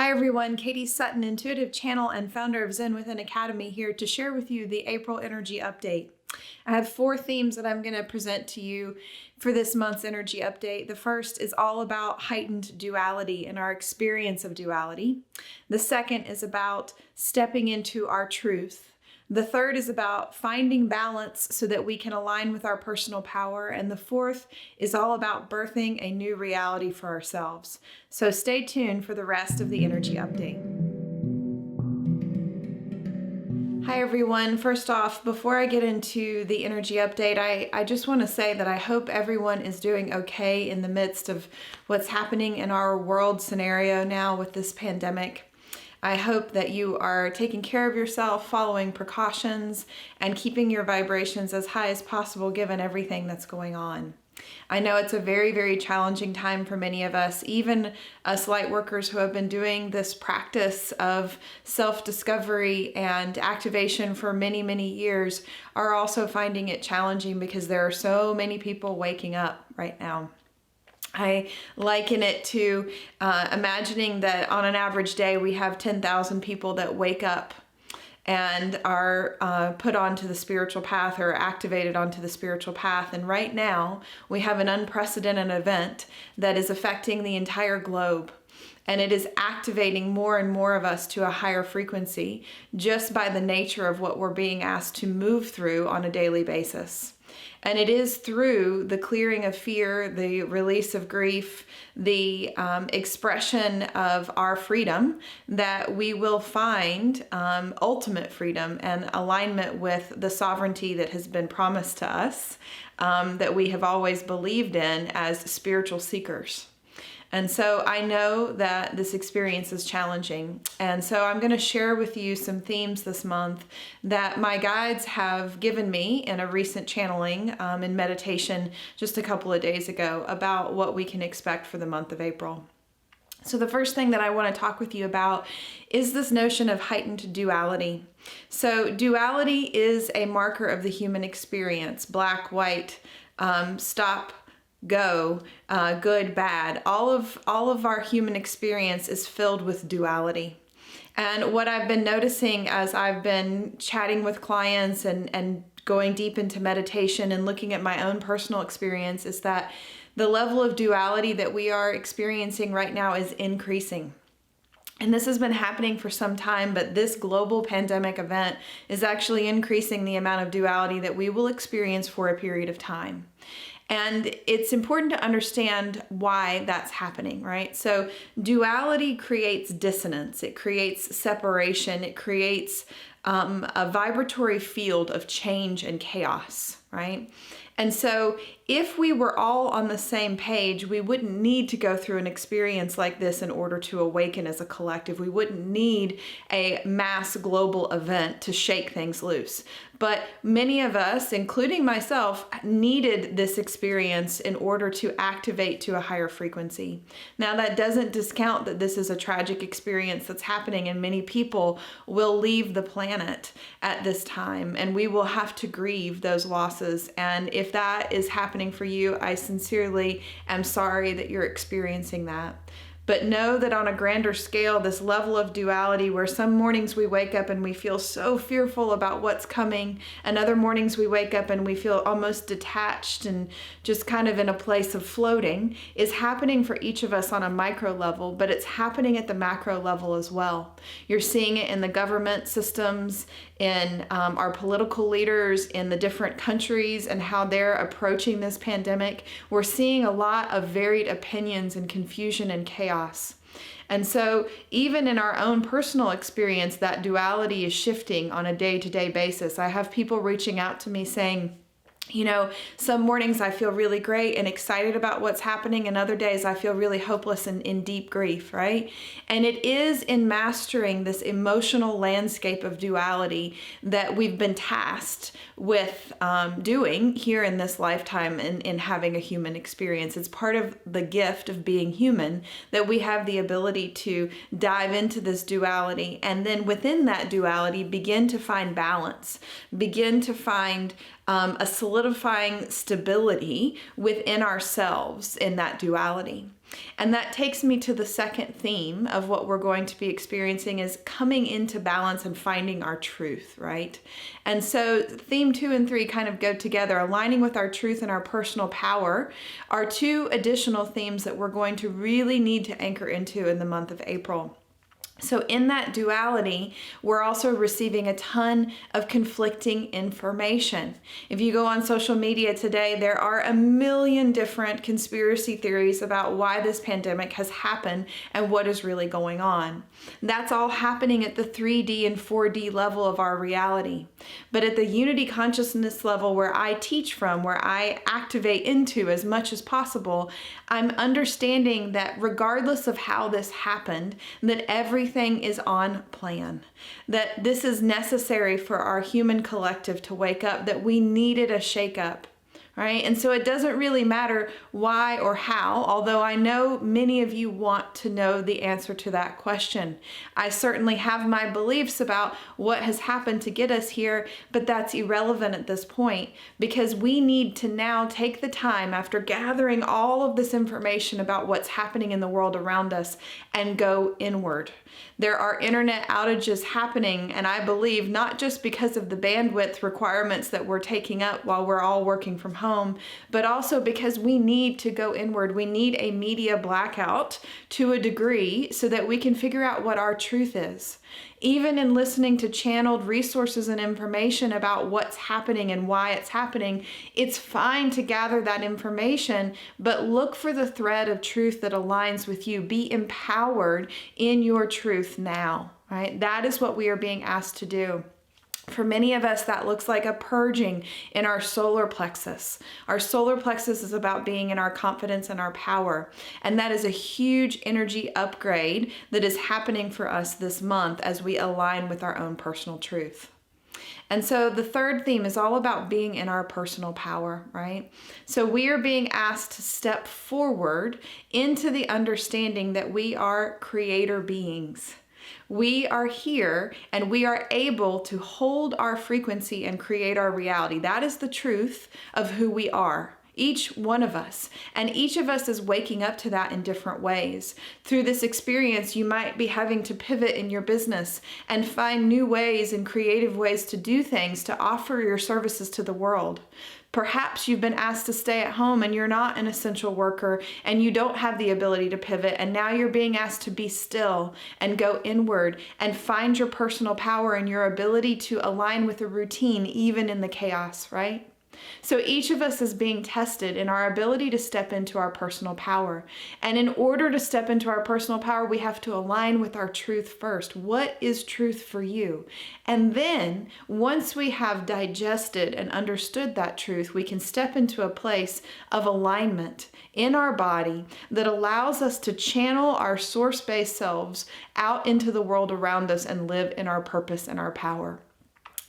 Hi everyone, Katie Sutton, intuitive channel and founder of Zen Within Academy, here to share with you the April energy update. I have 4 themes that I'm going to present to you for this month's energy update. The first is all about heightened duality and our experience of duality. The second is about stepping into our truth. The third is about finding balance so that we can align with our personal power. And the fourth is all about birthing a new reality for ourselves. So stay tuned for the rest of the energy update. Hi everyone. First off, before I get into the energy update, I just want to say that I hope everyone is doing okay in the midst of what's happening in our world scenario now with this pandemic. I hope that you are taking care of yourself, following precautions, and keeping your vibrations as high as possible given everything that's going on. I know it's a very, very challenging time for many of us. Even us light workers who have been doing this practice of self-discovery and activation for many, many years are also finding it challenging because there are so many people waking up right now. I liken it to imagining that on an average day we have 10,000 people that wake up and are put onto the spiritual path or activated onto the spiritual path. And right now we have an unprecedented event that is affecting the entire globe. And it is activating more and more of us to a higher frequency just by the nature of what we're being asked to move through on a daily basis. And it is through the clearing of fear, the release of grief, the expression of our freedom that we will find ultimate freedom and alignment with the sovereignty that has been promised to us, that we have always believed in as spiritual seekers. And so I know that this experience is challenging. And so I'm going to share with you some themes this month that my guides have given me in a recent channeling in meditation just a couple of days ago about what we can expect for the month of April. So the first thing that I want to talk with you about is this notion of heightened duality. So duality is a marker of the human experience: black, white, stop, go, good, bad. All of our human experience is filled with duality. And what I've been noticing as I've been chatting with clients and going deep into meditation and looking at my own personal experience is that the level of duality that we are experiencing right now is increasing. And this has been happening for some time, but this global pandemic event is actually increasing the amount of duality that we will experience for a period of time. And it's important to understand why that's happening, right? So duality creates dissonance, it creates separation, it creates a vibratory field of change and chaos, right? And so if we were all on the same page, we wouldn't need to go through an experience like this in order to awaken as a collective. We wouldn't need a mass global event to shake things loose. But many of us, including myself, needed this experience in order to activate to a higher frequency. Now, that doesn't discount that this is a tragic experience that's happening, and many people will leave the planet at this time, and we will have to grieve those losses. And if that is happening for you, I sincerely am sorry that you're experiencing that. But know that on a grander scale, this level of duality where some mornings we wake up and we feel so fearful about what's coming, and other mornings we wake up and we feel almost detached and just kind of in a place of floating, is happening for each of us on a micro level, but it's happening at the macro level as well. You're seeing it in the government systems, in our political leaders, in the different countries and how they're approaching this pandemic. We're seeing a lot of varied opinions and confusion and chaos. And so even in our own personal experience, that duality is shifting on a day-to-day basis. I have people reaching out to me saying, you know, some mornings I feel really great and excited about what's happening, and other days I feel really hopeless and in deep grief, right? And it is in mastering this emotional landscape of duality that we've been tasked with doing here in this lifetime in having a human experience. It's part of the gift of being human that we have the ability to dive into this duality, and then within that duality begin to find balance, begin to find a solidifying stability within ourselves in that duality. And that takes me to the second theme of what we're going to be experiencing is coming into balance and finding our truth, right? And so theme 2 and 3 kind of go together. Aligning with our truth and our personal power are two additional themes that we're going to really need to anchor into in the month of April. So in that duality, we're also receiving a ton of conflicting information. If you go on social media today, there are a million different conspiracy theories about why this pandemic has happened and what is really going on. That's all happening at the 3D and 4D level of our reality. But at the unity consciousness level where I teach from, where I activate into as much as possible, I'm understanding that regardless of how this happened, that everything is on plan, that this is necessary for our human collective to wake up, that we needed a shakeup, right? And so it doesn't really matter why or how, although I know many of you want to know the answer to that question. I certainly have my beliefs about what has happened to get us here, but that's irrelevant at this point because we need to now take the time after gathering all of this information about what's happening in the world around us and go inward. There are internet outages happening, and I believe not just because of the bandwidth requirements that we're taking up while we're all working from home, but also because we need to go inward. We need a media blackout to a degree so that we can figure out what our truth is. Even in listening to channeled resources and information about what's happening and why it's happening, it's fine to gather that information, but look for the thread of truth that aligns with you. Be empowered in your truth now, right? That is what we are being asked to do. For many of us, that looks like a purging in our solar plexus. Our solar plexus is about being in our confidence and our power. And that is a huge energy upgrade that is happening for us this month as we align with our own personal truth. And so the third theme is all about being in our personal power, right? So we are being asked to step forward into the understanding that we are creator beings. We are here and we are able to hold our frequency and create our reality. That is the truth of who we are, each one of us. And each of us is waking up to that in different ways. Through this experience, you might be having to pivot in your business and find new ways and creative ways to do things to offer your services to the world. Perhaps you've been asked to stay at home and you're not an essential worker and you don't have the ability to pivot, and now you're being asked to be still and go inward and find your personal power and your ability to align with a routine even in the chaos, right? So each of us is being tested in our ability to step into our personal power. And in order to step into our personal power, we have to align with our truth first. What is truth for you? And then once we have digested and understood that truth, we can step into a place of alignment in our body that allows us to channel our source-based selves out into the world around us and live in our purpose and our power.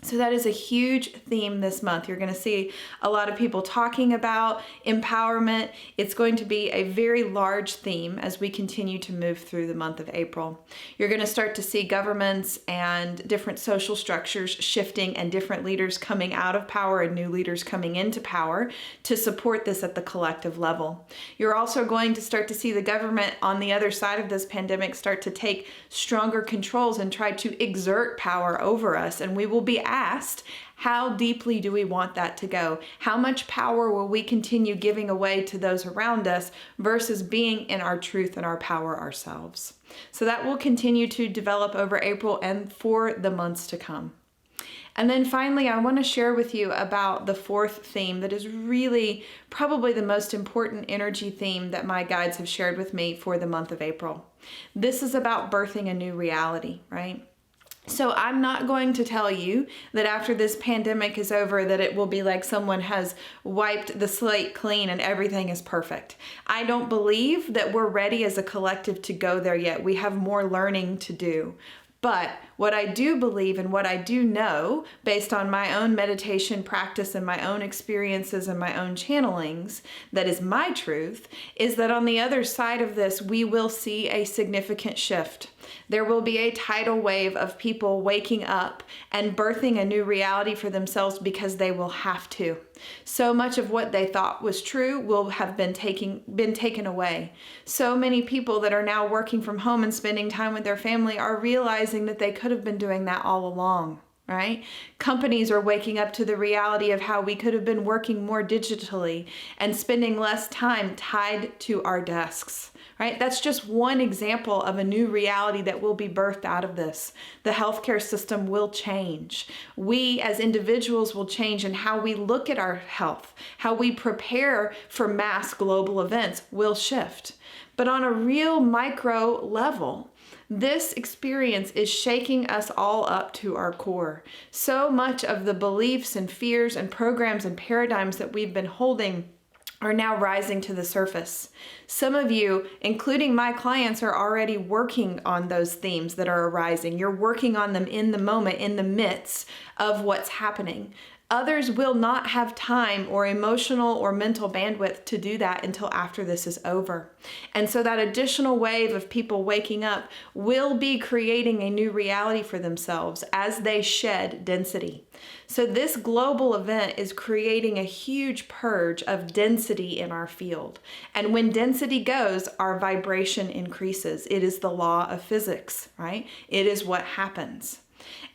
So that is a huge theme this month. You're going to see a lot of people talking about empowerment. It's going to be a very large theme as we continue to move through the month of April. You're going to start to see governments and different social structures shifting and different leaders coming out of power and new leaders coming into power to support this at the collective level. You're also going to start to see the government on the other side of this pandemic start to take stronger controls and try to exert power over us, and we will be asked, how deeply do we want that to go? How much power will we continue giving away to those around us versus being in our truth and our power ourselves? So that will continue to develop over April and for the months to come. And then finally, I want to share with you about the fourth theme that is really probably the most important energy theme that my guides have shared with me for the month of April. This is about birthing a new reality, right? So I'm not going to tell you that after this pandemic is over that it will be like someone has wiped the slate clean and everything is perfect. I don't believe that we're ready as a collective to go there yet. We have more learning to do. But what I do believe and what I do know, based on my own meditation practice and my own experiences and my own channelings, that is my truth, is that on the other side of this, we will see a significant shift. There will be a tidal wave of people waking up and birthing a new reality for themselves because they will have to. So much of what they thought was true will have been taken away. So many people that are now working from home and spending time with their family are realizing that they could have been doing that all along. Right? Companies are waking up to the reality of how we could have been working more digitally and spending less time tied to our desks. Right? That's just one example of a new reality that will be birthed out of this. The healthcare system will change. We as individuals will change, and how we look at our health, how we prepare for mass global events will shift. But on a real micro level, this experience is shaking us all up to our core. So much of the beliefs and fears and programs and paradigms that we've been holding are now rising to the surface. Some of you, including my clients, are already working on those themes that are arising. You're working on them in the moment, in the midst of what's happening. Others will not have time or emotional or mental bandwidth to do that until after this is over. And so that additional wave of people waking up will be creating a new reality for themselves as they shed density. So this global event is creating a huge purge of density in our field. And when density goes, our vibration increases. It is the law of physics, right? It is what happens.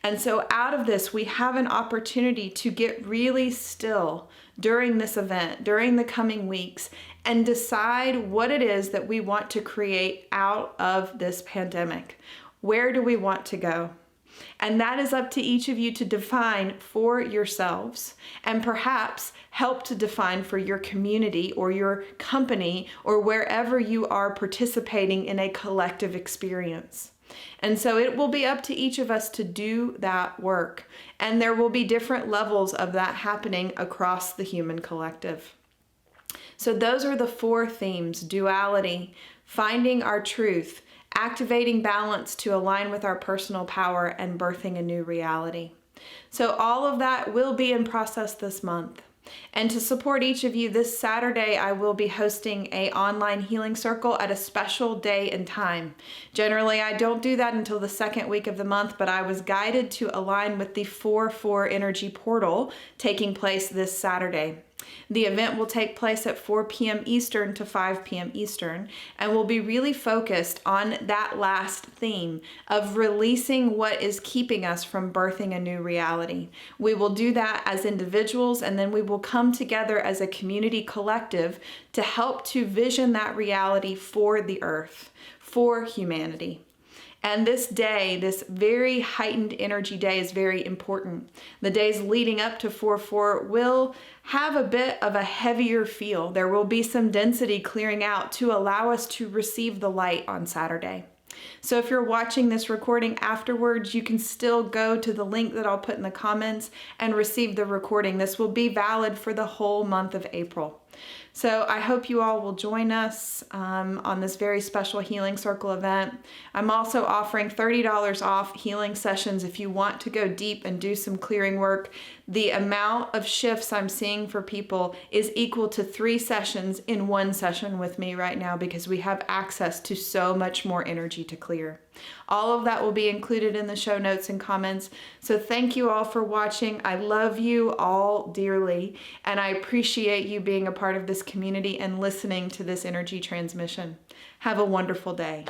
And so out of this, we have an opportunity to get really still during this event, during the coming weeks, and decide what it is that we want to create out of this pandemic. Where do we want to go? And that is up to each of you to define for yourselves, and perhaps help to define for your community or your company or wherever you are participating in a collective experience. And so it will be up to each of us to do that work. And there will be different levels of that happening across the human collective. So those are the 4 themes: duality, finding our truth, activating balance to align with our personal power, and birthing a new reality. So all of that will be in process this month. And to support each of you, this Saturday I will be hosting an online healing circle at a special day and time. Generally, I don't do that until the 2nd week of the month, but I was guided to align with the 4/4 energy portal taking place this Saturday. The event will take place at 4 p.m. Eastern to 5 p.m. Eastern, and will be really focused on that last theme of releasing what is keeping us from birthing a new reality. We will do that as individuals, and then we will come together as a community collective to help to vision that reality for the earth, for humanity. And this day, this very heightened energy day, is very important. The days leading up to 4/4 will have a bit of a heavier feel. There will be some density clearing out to allow us to receive the light on Saturday. So if you're watching this recording afterwards, you can still go to the link that I'll put in the comments and receive the recording. This will be valid for the whole month of April. So I hope you all will join us on this very special Healing Circle event. I'm also offering $30 off healing sessions if you want to go deep and do some clearing work. The amount of shifts I'm seeing for people is equal to 3 sessions in 1 session with me right now, because we have access to so much more energy to clear. All of that will be included in the show notes and comments. So thank you all for watching. I love you all dearly, and I appreciate you being a part of this community and listening to this energy transmission. Have a wonderful day.